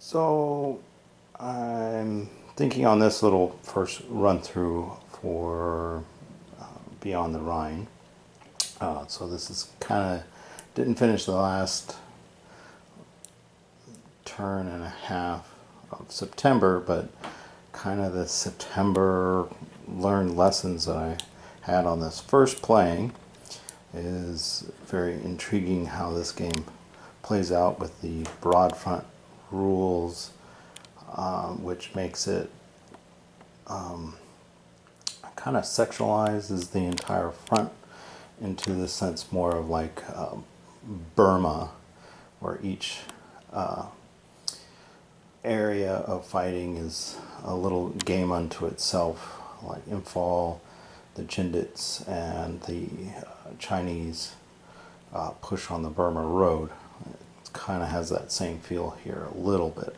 So I'm thinking on this little first run through for Beyond the Rhine. So this is kind of didn't finish the last turn and a half of September, but kind of the September learned lessons that I had on this first playing is very intriguing how this game plays out with the broad front rules, which makes it kind of sectionalizes the entire front into the sense more of like Burma, where each area of fighting is a little game unto itself, like Imphal, the Chindits, and the Chinese push on the Burma Road. It kind of has that same feel here a little bit.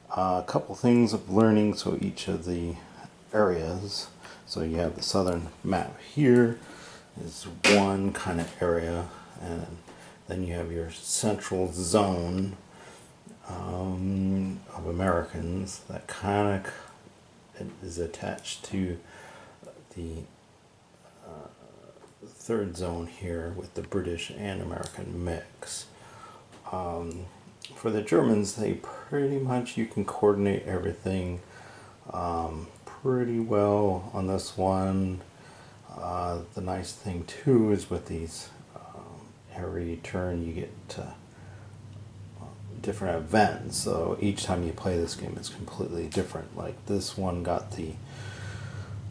A couple things of learning, so each of the areas, so you have the southern map here is one kind of area, and then you have your central zone of Americans that kind of is attached to the third zone here with the British and American mix. For the Germans, they pretty much, you can coordinate everything pretty well on this one. The nice thing too is with these, every turn you get different events, so each time you play this game it's completely different. Like this one got the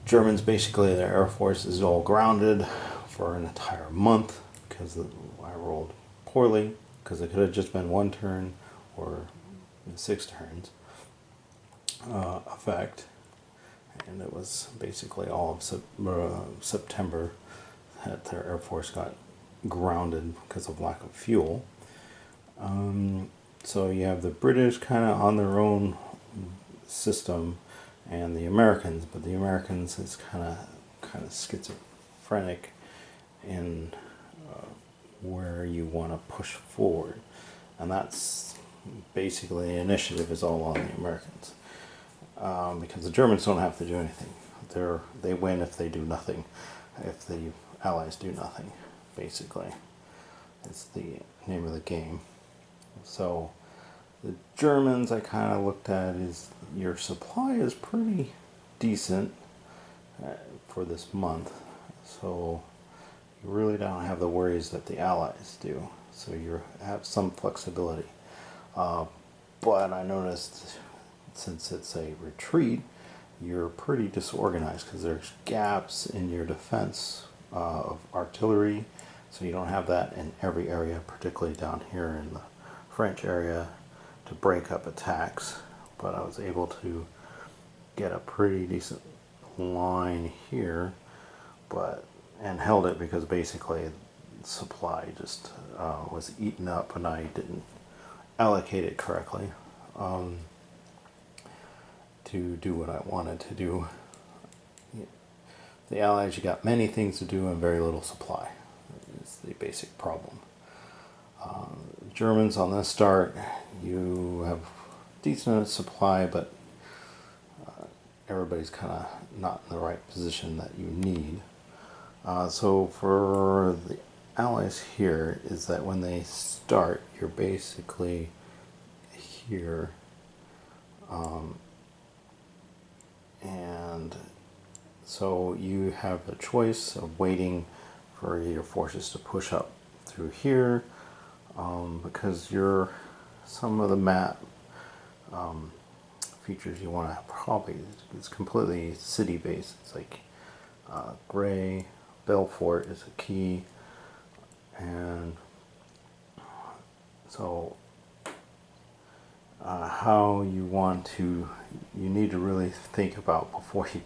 Germans, basically their air force is all grounded for an entire month because I rolled poorly, because it could have just been one turn or 6 turns effect, and it was basically all of September that their air force got grounded because of lack of fuel. So you have the British kind of on their own system, and the Americans, but the Americans is kind of schizophrenic in where you want to push forward, and that's basically the initiative is all on the Americans, because the Germans don't have to do anything. They win if they do nothing, if the Allies do nothing. Basically, it's the name of the game. So the Germans, I kind of looked at is your supply is pretty decent for this month, so you really don't have the worries that the Allies do. So you have some flexibility. But I noticed since it's a retreat, you're pretty disorganized because there's gaps in your defense of artillery. So you don't have that in every area, particularly down here in the French area, to break up attacks. But I was able to get a pretty decent line here, and held it because basically supply just was eaten up and I didn't allocate it correctly to do what I wanted to do. The Allies, you got many things to do and very little supply. It's the basic problem. Germans on this start, you have decent supply, but everybody's kind of not in the right position that you need. So for the Allies here is that when they start, you're basically here, and so you have a choice of waiting for your forces to push up through here, because some of the map features you want to probably, it's completely city based. It's like Gray, Belfort is a key, and so how you need to really think about before you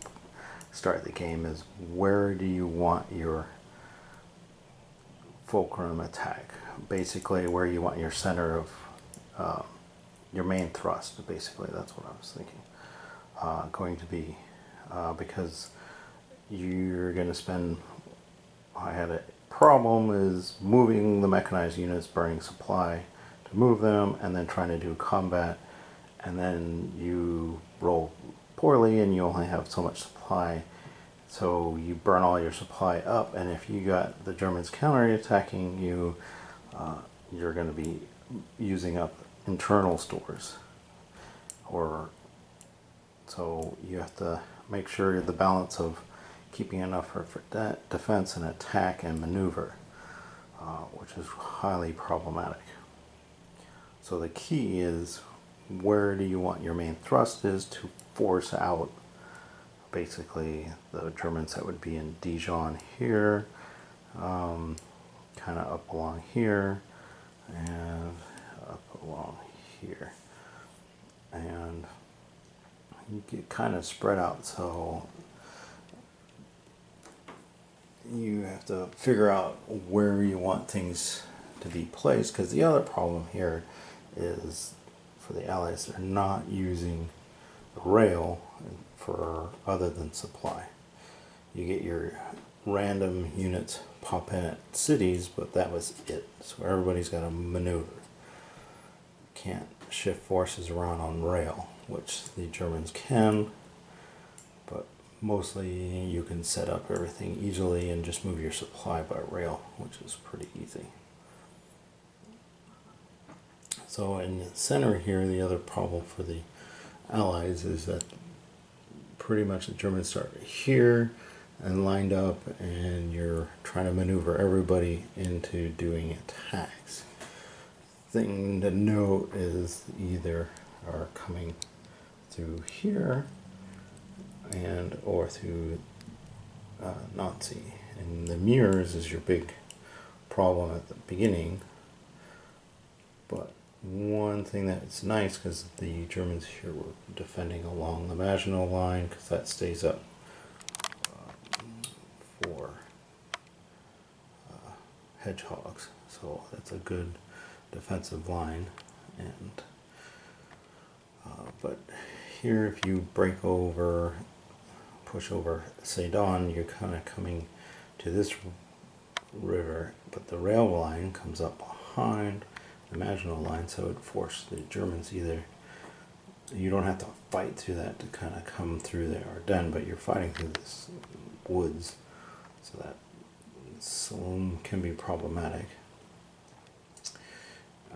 start the game is where do you want your fulcrum attack, basically where you want your center of your main thrust. Basically that's what I was thinking going to be, because you're going to spend, I had a problem is moving the mechanized units, burning supply to move them, and then trying to do combat and then you roll poorly and you only have so much supply, so you burn all your supply up, and if you got the Germans counterattacking you, you're going to be using up internal stores. Or so you have to make sure the balance of keeping enough for defense and attack and maneuver, which is highly problematic. So the key is, where do you want your main thrust is to force out basically the Germans that would be in Dijon here, kind of up along here, and up along here. And you get kind of spread out, so you have to figure out where you want things to be placed, because the other problem here is for the Allies, they're not using rail for other than supply. You get your random units pop in at cities, but that was it. So everybody's got to maneuver. Can't shift forces around on rail, which the Germans can, but mostly you can set up everything easily and just move your supply by rail, which is pretty easy. So in the center here, the other problem for the Allies is that pretty much the Germans start here and lined up, and you're trying to maneuver everybody into doing attacks. Thing to note is either are coming through here and or through Nazi, and the mirrors is your big problem at the beginning. But one thing that's nice, because the Germans here were defending along the Maginot Line, because that stays up for hedgehogs, so that's a good defensive line. And but here, if you break over, push over Sedan, you're kind of coming to this river, but the rail line comes up behind the Maginot Line, so it forced the Germans either, you don't have to fight through that to kind of come through the Ardennes, but you're fighting through this woods, so that can be problematic.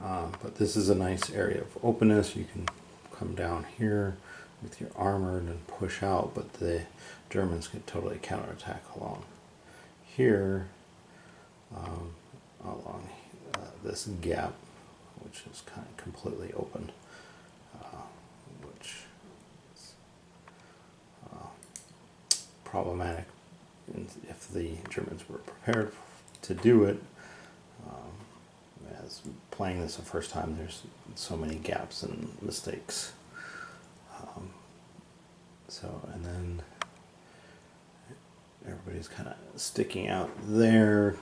But this is a nice area of openness. You can come down here with your armor and push out, but the Germans could totally counterattack along here, along this gap, which is kind of completely open, which is problematic if the Germans were prepared to do it. As playing this the first time, there's so many gaps and mistakes. And then everybody's kind of sticking out there.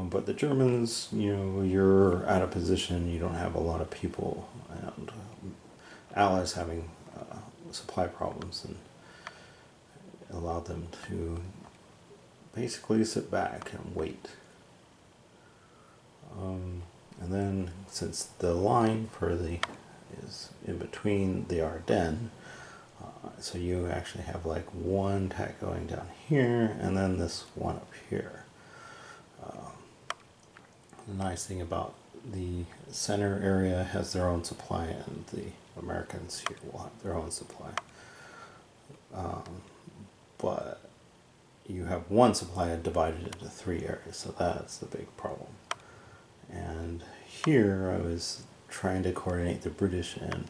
But the Germans, you're out of position, you don't have a lot of people, and Allies having supply problems, and allowed them to basically sit back and wait. And then, since the line for is in between the Ardennes, so you actually have like one tack going down here, and then this one up here. The nice thing about the center area has their own supply, and the Americans here will have their own supply. But you have one supply divided into 3 areas, so that's the big problem. And here I was trying to coordinate the British and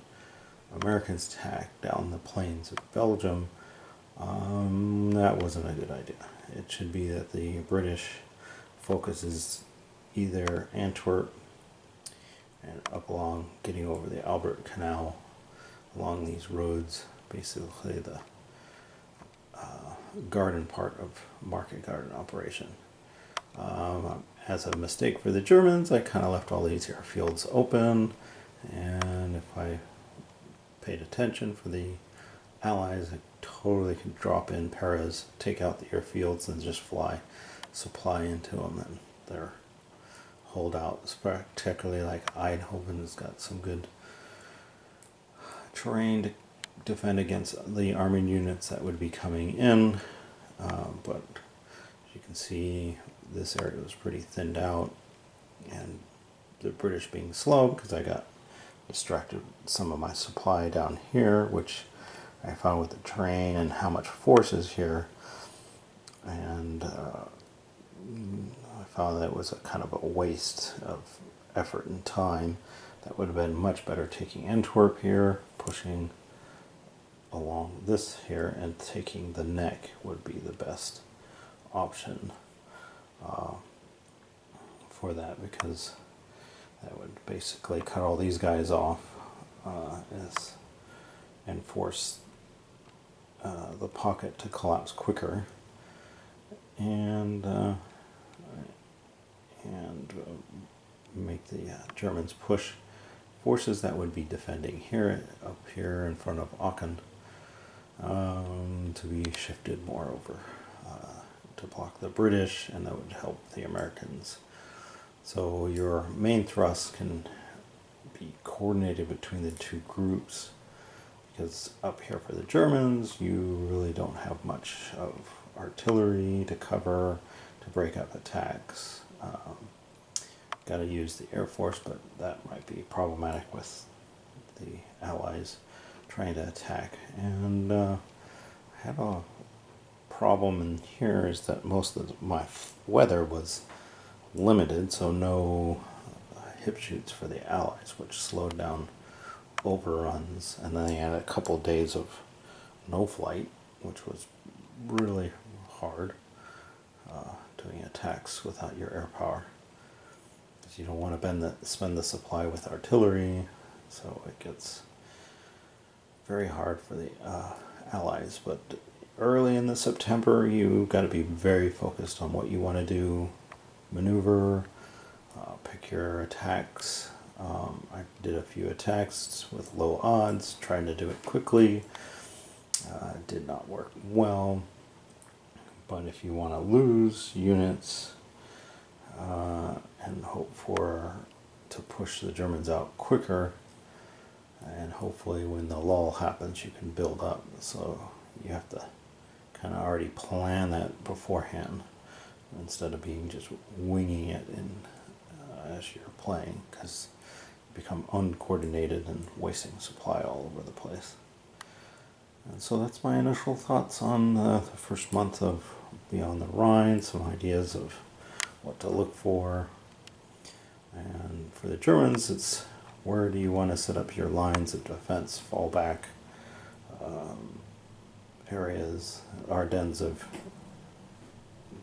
Americans' attack down the plains of Belgium. That wasn't a good idea. It should be that the British focuses either Antwerp and up along, getting over the Albert Canal along these roads, basically the garden part of market garden operation. As a mistake for the Germans, I kind of left all these airfields open, and if I paid attention for the Allies, I totally could drop in Paris, take out the airfields, and just fly supply into them, and they're holdout, particularly like Eindhoven has got some good terrain to defend against the army units that would be coming in, but as you can see, this area was pretty thinned out, and the British being slow because I got distracted some of my supply down here, which I found with the terrain and how much force is here, and I found that it was a kind of a waste of effort and time. That would have been much better taking Antwerp here, pushing along this here, and taking the neck would be the best option for that, because that would basically cut all these guys off and force the pocket to collapse quicker, and make the Germans push forces that would be defending here, up here in front of Aachen, to be shifted more over to block the British, and that would help the Americans. So your main thrust can be coordinated between the two groups, because up here for the Germans, you really don't have much of artillery to cover to break up attacks. Got to use the Air Force, but that might be problematic with the Allies trying to attack. And I had a problem in here is that most of my weather was limited, so no hip shoots for the Allies, which slowed down overruns. And then they had a couple of days of no flight, which was really hard, doing attacks without your air power. You don't want to spend the supply with artillery, so it gets very hard for the Allies. But early in the September, you got to be very focused on what you want to do, maneuver, pick your attacks. I did a few attacks with low odds, trying to do it quickly. Did not work well. But if you want to lose units, and hope to push the Germans out quicker, and hopefully when the lull happens you can build up. So you have to kind of already plan that beforehand instead of being just winging it as you're playing, because you become uncoordinated and wasting supply all over the place. And so that's my initial thoughts on the first month of Beyond the Rhine, some ideas of what to look for. And for the Germans, it's where do you want to set up your lines of defense, fallback areas. Ardennes of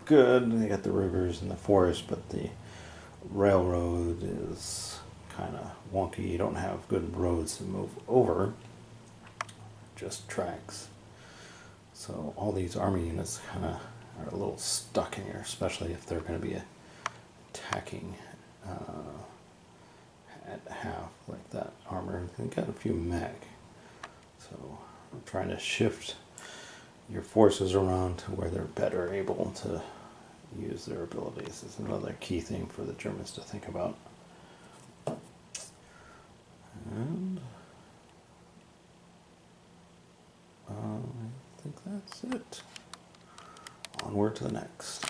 good, they got the rivers and the forest, but the railroad is kind of wonky. You don't have good roads to move over, just tracks. So all these army units kind of are a little stuck in here, especially if they're going to be attacking at half like that armor. They got a few mech, so I'm trying to shift your forces around to where they're better able to use their abilities. Is another key thing for the Germans to think about. And I think that's it. Onward to the next.